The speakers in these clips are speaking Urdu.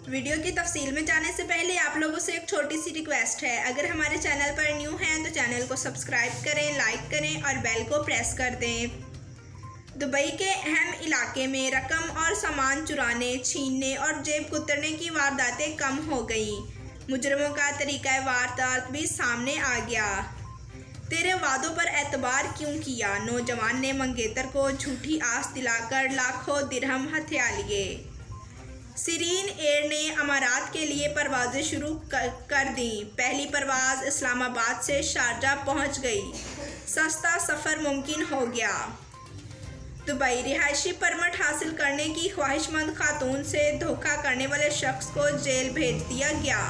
ویڈیو کی تفصیل میں جانے سے پہلے آپ لوگوں سے ایک چھوٹی سی ریکویسٹ ہے، اگر ہمارے چینل پر نیو ہیں تو چینل کو سبسکرائب کریں، لائک کریں اور بیل کو پریس کر دیں۔ دبئی کے اہم علاقے میں رقم اور سامان چرانے، چھیننے اور جیب کترنے کی وارداتیں کم ہو گئیں۔ مجرموں کا طریقہ واردات بھی سامنے آ گیا۔ تیرے وعدوں پر اعتبار کیوں کیا؟ نوجوان نے منگیتر کو جھوٹی آس دلا کر لاکھوں درہم ہتھیا لیے۔ سیرین ایئر نے امارات کے لیے پروازیں شروع کر دیں۔ پہلی پرواز اسلام آباد سے شارجہ پہنچ گئی۔ سستا سفر ممکن ہو گیا۔ دبئی رہائشی پرمٹ حاصل کرنے کی خواہش مند خاتون سے دھوکہ کرنے والے شخص کو جیل بھیج دیا گیا۔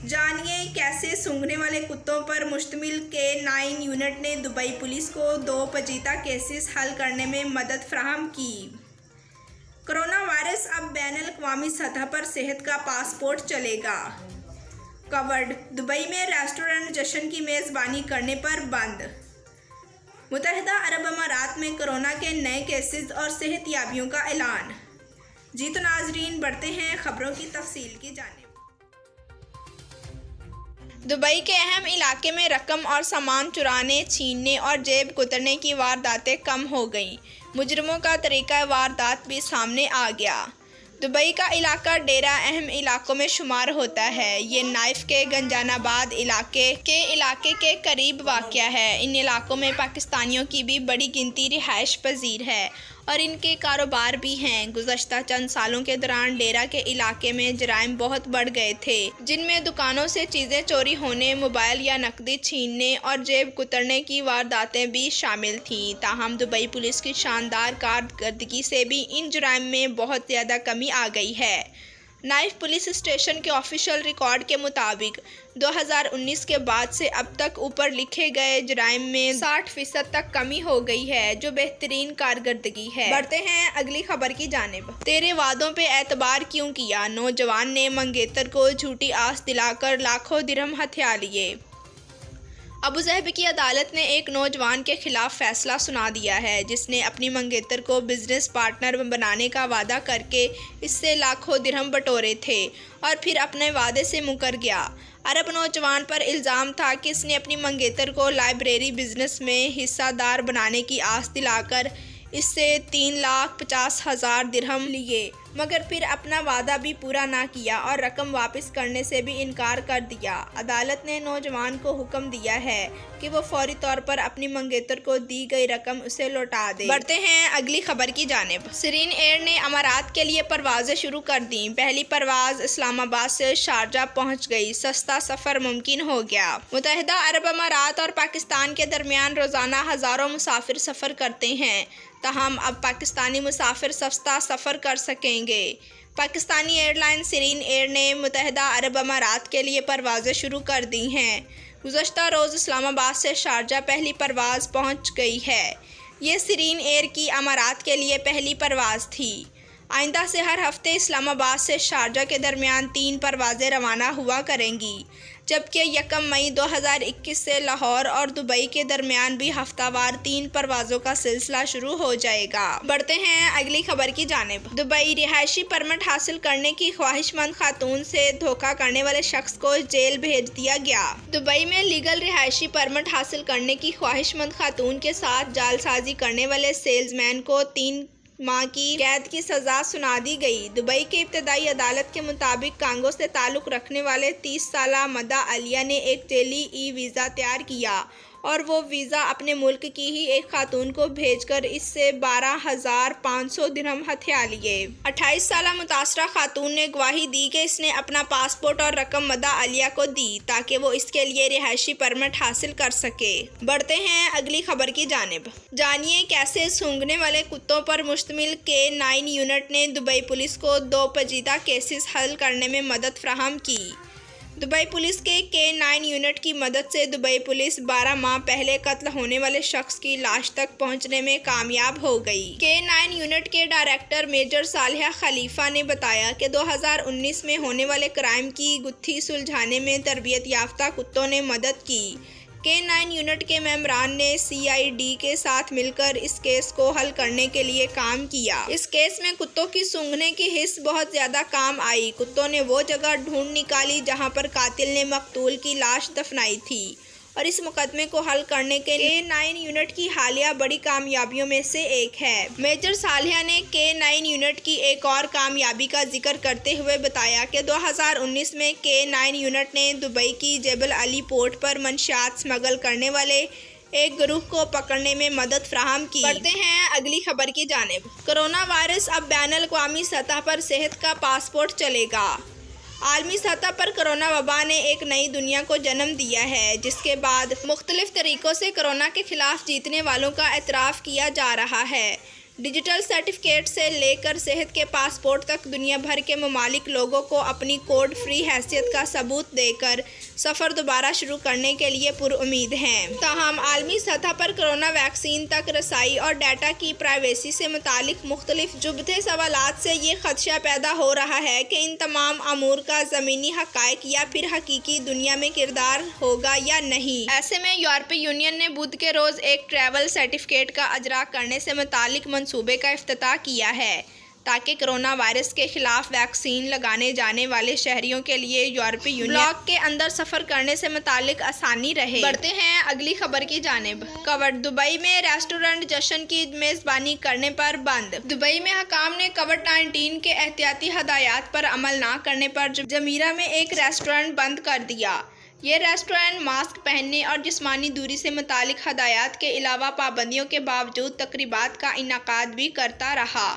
جانیے کیسے سونگھنے والے کتوں پر مشتمل K9 یونٹ نے دبئی پولیس کو 2 پیچیدہ کیسز حل کرنے میں مدد فراہم کی۔ کرونا وائرس اب بین الاقوامی سطح پر صحت کا پاسپورٹ چلے گا۔ کووڈ دبئی میں ریسٹورنٹ جشن کی میزبانی کرنے پر بند۔ متحدہ عرب امارات میں کرونا کے نئے کیسز اور صحت یابیوں کا اعلان۔ جی تو ناظرین، بڑھتے ہیں خبروں کی تفصیل کی جانب۔ دبئی کے اہم علاقے میں رقم اور سامان چرانے، چھیننے اور جیب کترنے کی وارداتیں کم ہو گئیں۔ مجرموں کا طریقہ واردات بھی سامنے آ گیا۔ دبئی کا علاقہ ڈیرہ اہم علاقوں میں شمار ہوتا ہے۔ یہ نائف کے گنجان آباد علاقے کے قریب واقع ہے۔ ان علاقوں میں پاکستانیوں کی بھی بڑی گنتی رہائش پذیر ہے اور ان کے کاروبار بھی ہیں۔ گزشتہ چند سالوں کے دوران ڈیرہ کے علاقے میں جرائم بہت بڑھ گئے تھے، جن میں دکانوں سے چیزیں چوری ہونے، موبائل یا نقدی چھیننے اور جیب کترنے کی وارداتیں بھی شامل تھیں۔ تاہم دبئی پولیس کی شاندار کارکردگی سے بھی ان جرائم میں بہت زیادہ کمی آ گئی ہے۔ نائف پولیس اسٹیشن کے آفیشیل ریکارڈ کے مطابق 2019 کے بعد سے اب تک اوپر لکھے گئے جرائم میں 60% تک کمی ہو گئی ہے، جو بہترین کارکردگی ہے۔ بڑھتے ہیں اگلی خبر کی جانب۔ تیرے وعدوں پہ اعتبار کیوں کیا؟ نوجوان نے منگیتر کو جھوٹی آس دلا کر لاکھوں درہم ہتھیا لیے۔ ابوظہبی کی عدالت نے ایک نوجوان کے خلاف فیصلہ سنا دیا ہے، جس نے اپنی منگیتر کو بزنس پارٹنر بنانے کا وعدہ کر کے اس سے لاکھوں درہم بٹورے تھے اور پھر اپنے وعدے سے مکر گیا۔ عرب نوجوان پر الزام تھا کہ اس نے اپنی منگیتر کو لائبریری بزنس میں حصہ دار بنانے کی آس دلا کر اس سے 3,50,000 درہم لیے، مگر پھر اپنا وعدہ بھی پورا نہ کیا اور رقم واپس کرنے سے بھی انکار کر دیا۔ عدالت نے نوجوان کو حکم دیا ہے کہ وہ فوری طور پر اپنی منگیتر کو دی گئی رقم اسے لوٹا دے۔ بڑھتے ہیں اگلی خبر کی جانب۔ سیرین ایئر نے امارات کے لیے پروازیں شروع کر دیں۔ پہلی پرواز اسلام آباد سے شارجہ پہنچ گئی۔ سستا سفر ممکن ہو گیا۔ متحدہ عرب امارات اور پاکستان کے درمیان روزانہ ہزاروں مسافر سفر کرتے ہیں، تاہم اب پاکستانی مسافر سستا سفر کر سکیں گے۔ پاکستانی ایئر لائن سیرین ایئر نے متحدہ عرب امارات کے لیے پروازیں شروع کر دی ہیں۔ گزشتہ روز اسلام آباد سے شارجہ پہلی پرواز پہنچ گئی ہے۔ یہ سیرین ایئر کی امارات کے لیے پہلی پرواز تھی۔ آئندہ سے ہر ہفتے اسلام آباد سے شارجہ کے درمیان 3 پروازیں روانہ ہوا کریں گی، جبکہ 1 مئی 2021 سے لاہور اور دبئی کے درمیان بھی ہفتہ وار 3 پروازوں کا سلسلہ شروع ہو جائے گا۔ بڑھتے ہیں اگلی خبر کی جانب۔ دبئی رہائشی پرمٹ حاصل کرنے کی خواہش مند خاتون سے دھوکہ کرنے والے شخص کو جیل بھیج دیا گیا۔ دبئی میں لیگل رہائشی پرمٹ حاصل کرنے کی خواہش مند خاتون کے ساتھ جعل سازی کرنے والے سیلز مین کو 3 ماہ کی قید کی سزا سنا دی گئی۔ دبئی کی ابتدائی عدالت کے مطابق کانگو سے تعلق رکھنے والے 30 سالہ مدا علیہ نے ایک ذیلی ای ویزا تیار کیا اور وہ ویزا اپنے ملک کی ہی ایک خاتون کو بھیج کر اس سے 12,500 درہم ہتھیا لیے۔ 28 سالہ متاثرہ خاتون نے گواہی دی کہ اس نے اپنا پاسپورٹ اور رقم مدا علیہ کو دی تاکہ وہ اس کے لیے رہائشی پرمٹ حاصل کر سکے۔ بڑھتے ہیں اگلی خبر کی جانب۔ جانیے کیسے سونگھنے والے کتوں پر مشتمل K9 یونٹ نے دبئی پولیس کو 2 پیچیدہ کیسز حل کرنے میں مدد فراہم کی۔ دبئی پولیس کے K9 یونٹ کی مدد سے دبئی پولیس 12 ماہ پہلے قتل ہونے والے شخص کی لاش تک پہنچنے میں کامیاب ہو گئی۔ K9 یونٹ کے ڈائریکٹر میجر صالحہ خلیفہ نے بتایا کہ 2019 میں ہونے والے کرائم کی گتھی سلجھانے میں تربیت یافتہ کتوں نے مدد کی۔ K9 یونٹ کے ممبران نے CID کے ساتھ مل کر اس کیس کو حل کرنے کے لیے کام کیا۔ اس کیس میں کتوں کی سونگھنے کی حس بہت زیادہ کام آئی۔ کتوں نے وہ جگہ ڈھونڈ نکالی جہاں پر قاتل نے مقتول کی لاش دفنائی تھی اور اس مقدمے کو حل کرنے کے لیے K9 یونٹ کی حالیہ بڑی کامیابیوں میں سے ایک ہے۔ میجر صالحہ نے K9 یونٹ کی ایک اور کامیابی کا ذکر کرتے ہوئے بتایا کہ 2019 میں K9 یونٹ نے دبئی کی جبل علی پورٹ پر منشیات اسمگل کرنے والے ایک گروہ کو پکڑنے میں مدد فراہم کی۔ بڑھتے ہیں اگلی خبر کی جانب۔ کرونا وائرس اب بین الاقوامی سطح پر صحت کا پاسپورٹ چلے گا۔ عالمی سطح پر کرونا وبا نے ایک نئی دنیا کو جنم دیا ہے جس کے بعد مختلف طریقوں سے کرونا کے خلاف جیتنے والوں کا اعتراف کیا جا رہا ہے۔ ڈیجیٹل سرٹیفکیٹ سے لے کر صحت کے پاسپورٹ تک دنیا بھر کے ممالک لوگوں کو اپنی کوڈ فری حیثیت کا ثبوت دے کر سفر دوبارہ شروع کرنے کے لیے پر امید ہیں۔ تاہم عالمی سطح پر کرونا ویکسین تک رسائی اور ڈیٹا کی پرائیویسی سے متعلق مختلف جبتے سوالات سے یہ خدشہ پیدا ہو رہا ہے کہ ان تمام امور کا زمینی حقائق یا پھر حقیقی دنیا میں کردار ہوگا یا نہیں۔ ایسے میں یورپی یونین نے بدھ کے روز ایک ٹریول سرٹیفکیٹ کا اجرا کرنے سے متعلق منصوبے کا افتتاح کیا ہے تاکہ کرونا وائرس کے خلاف ویکسین لگانے جانے والے شہریوں کے لیے یورپی یونین بلاک کے اندر سفر کرنے سے متعلق آسانی رہے۔ بڑھتے ہیں اگلی خبر کی جانب۔ کووڈ دبئی میں ریسٹورنٹ جشن کی میزبانی کرنے پر بند۔ دبئی میں حکام نے کووڈ-19 کے احتیاطی ہدایات پر عمل نہ کرنے پر جمیرہ میں ایک ریسٹورنٹ بند کر دیا۔ یہ ریسٹورنٹ ماسک پہننے اور جسمانی دوری سے متعلق ہدایات کے علاوہ پابندیوں کے باوجود تقریبات کا انعقاد بھی کرتا رہا۔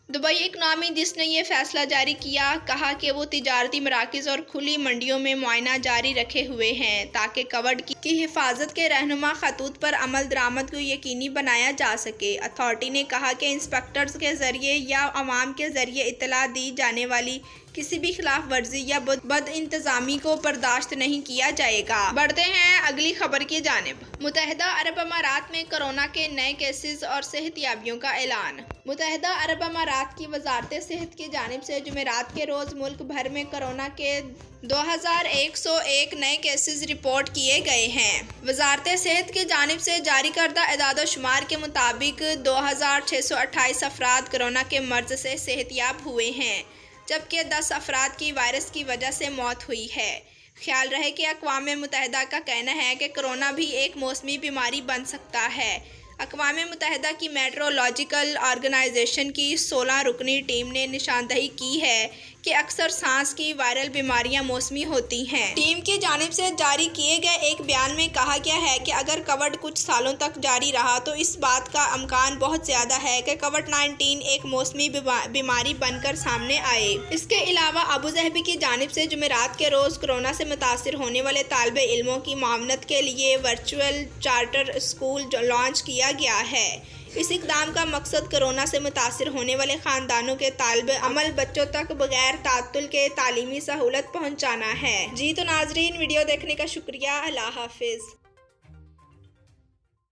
دبئی اکنامی جس نے یہ فیصلہ جاری کیا کہا کہ وہ تجارتی مراکز اور کھلی منڈیوں میں معائنہ جاری رکھے ہوئے ہیں تاکہ کووڈ کی حفاظت کے رہنما خطوط پر عمل درآمد کو یقینی بنایا جا سکے۔ اتھارٹی نے کہا کہ انسپیکٹرز کے ذریعے یا عوام کے ذریعے اطلاع دی جانے والی کسی بھی خلاف ورزی یا بد انتظامی کو برداشت نہیں کیا جائے گا۔ بڑھتے ہیں اگلی خبر کی جانب۔ متحدہ عرب امارات میں کرونا کے نئے کیسز اور صحت یابیوں کا اعلان۔ متحدہ عرب امارات کی وزارت صحت کی جانب سے جمعرات کے روز ملک بھر میں کرونا کے 2101 نئے کیسز رپورٹ کیے گئے ہیں۔ وزارت صحت کی جانب سے جاری کردہ اعداد و شمار کے مطابق 2628 افراد کرونا کے مرض سے صحت یاب ہوئے ہیں جبکہ 10 افراد کی وائرس کی وجہ سے موت ہوئی ہے۔ خیال رہے کہ اقوام متحدہ کا کہنا ہے کہ کرونا بھی ایک موسمی بیماری بن سکتا ہے۔ اقوام متحدہ کی میٹرولوجیکل آرگنائزیشن کی 16 رکنی ٹیم نے نشاندہی کی ہے کہ اکثر سانس کی وائرل بیماریاں موسمی ہوتی ہیں۔ ٹیم کی جانب سے جاری کیے گئے ایک بیان میں کہا گیا ہے کہ اگر کووڈ کچھ سالوں تک جاری رہا تو اس بات کا امکان بہت زیادہ ہے کہ کووڈ-19 ایک موسمی بیماری بن کر سامنے آئے۔ اس کے علاوہ ابوظہبی کی جانب سے جمعرات کے روز کورونا سے متاثر ہونے والے طالب علموں کی معاونت کے لیے ورچوئل چارٹر اسکول لانچ کیا گیا ہے۔ اس اقدام کا مقصد کورونا سے متاثر ہونے والے خاندانوں کے طالب علم بچوں تک بغیر تعطل کے تعلیمی سہولت پہنچانا ہے۔ جی تو ناظرین، ویڈیو دیکھنے کا شکریہ۔ اللہ حافظ۔